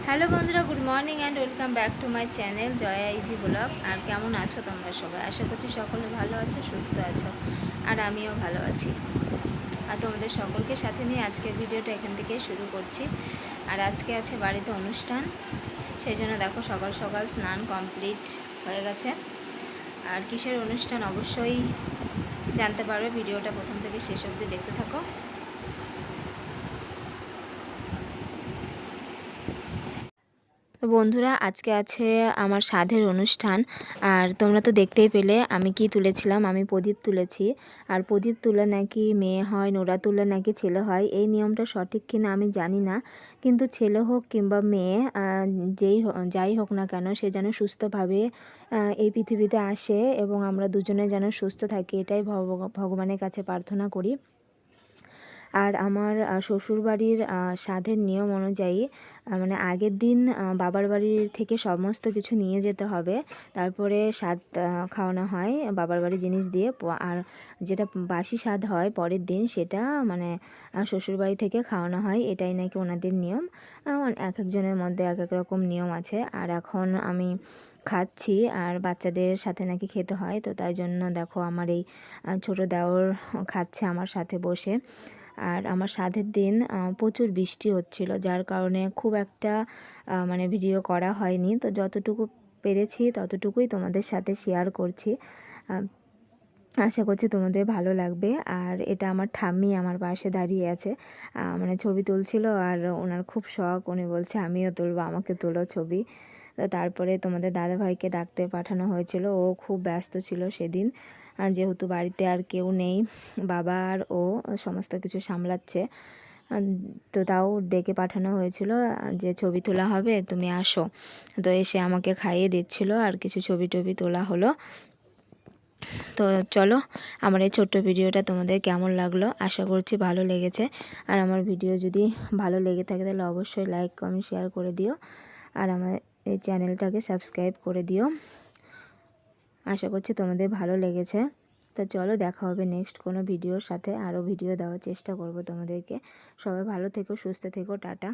Hello বন্ধুরা, good morning and welcome back to my channel Jaya easy blog. আর কেমন আছো তোমরা সবাই? আশা করছি সকলে ভালো আছো, সুস্থ আছো, আর আমিও ভালো আছি। আর তোমাদের সকলকে সাথে নিয়ে আজকের ভিডিওটা এখান থেকে শুরু করছি। আর আজকে আছে বাড়িতে অনুষ্ঠান, সেই জন্য দেখো সকাল সকাল স্নান কমপ্লিট হয়ে গেছে। আর কিসের অনুষ্ঠান অবশ্যই জানতে পারবে, ভিডিওটা প্রথম থেকে শেষ অবধি দেখতে থাকো। তো বন্ধুরা, আজকে আছে আমার সাধের অনুষ্ঠান। আর তোমরা তো দেখতেই পেলে আমি কি তুলেছিলাম, আমি প্রদীপ তুলেছি। আর প্রদীপ তুলে নাকি মেয়ে হয়, নোড়া তুলে নাকি ছেলে হয়। এই নিয়মটা সঠিক কিনা আমি জানি না, কিন্তু ছেলে হোক কিংবা মেয়ে, যাই হোক না কেন, সে যেন সুস্থভাবে এই পৃথিবীতে আসে এবং আমরা দুজনে যেন সুস্থ থাকি, এটাই ভগবানের কাছে প্রার্থনা করি। আর আমার শ্বশুরবাড়ির সাধের নিয়ম অনুযায়ী মানে আগের দিন বাবার বাড়ির থেকে সমস্ত কিছু নিয়ে যেতে হবে, তারপরে স্বাদ খাওয়ানো হয় বাবার বাড়ির জিনিস দিয়ে। আর যেটা বাসি স্বাদ হয় পরের দিন, সেটা মানে শ্বশুরবাড়ি থেকে খাওয়ানো হয়, এটাই নাকি ওনাদের নিয়ম। এক একজনের মধ্যে এক এক রকম নিয়ম আছে। আর এখন আমি খাচ্ছি, আর বাচ্চাদের সাথে নাকি খেতে হয়, তো তাই জন্য দেখো আমার এই ছোটো দেওর খাচ্ছে আমার সাথে বসে। আর আমার সাধের দিন প্রচুর বৃষ্টি হচ্ছিল, যার কারণে খুব একটা মানে ভিডিও করা হয়নি। তো যতটুকু পেরেছি ততটুকুই তোমাদের সাথে শেয়ার করছি। আশা করছি তোমাদের ভালো লাগবে। আর এটা আমার ঠাম্মি আমার পাশে দাঁড়িয়ে আছে, মানে ছবি তুলছিল। আর ওনার খুব শখ, উনি বলছে আমিও তুলবো, আমাকে তোলো ছবি। তো তারপরে তোমাদের দাদাভাইকে ডাকতে পাঠানো হয়েছিল, ও খুব ব্যস্ত ছিল সেদিন, যেহেতু বাড়িতে আর কেউ নেই, বাবা আর ও সমস্ত কিছু সামলাচ্ছে। তো তাও ডেকে পাঠানো হয়েছিল যে ছবি তোলা হবে, তুমি আসো। তো এসে আমাকে খাইয়ে দিচ্ছিল, আর কিছু ছবি টবি তোলা হলো। তো চলো, আমার এই ছোট্ট ভিডিওটা তোমাদের কেমন লাগলো, আশা করছি ভালো লেগেছে। আর আমার ভিডিও যদি ভালো লেগে থাকে তাহলে অবশ্যই লাইক কমেন্ট শেয়ার করে দিও, আর আমার এই চ্যানেলটাকে সাবস্ক্রাইব করে দিও। আশা করছি তোমাদের ভালো লেগেছে। তো চলো, দেখা হবে নেক্সট কোনো ভিডিওর সাথে, আরও ভিডিও দেওয়ার চেষ্টা করব তোমাদেরকে। সবাই ভালো থেকো, সুস্থ থেকো, টাটা।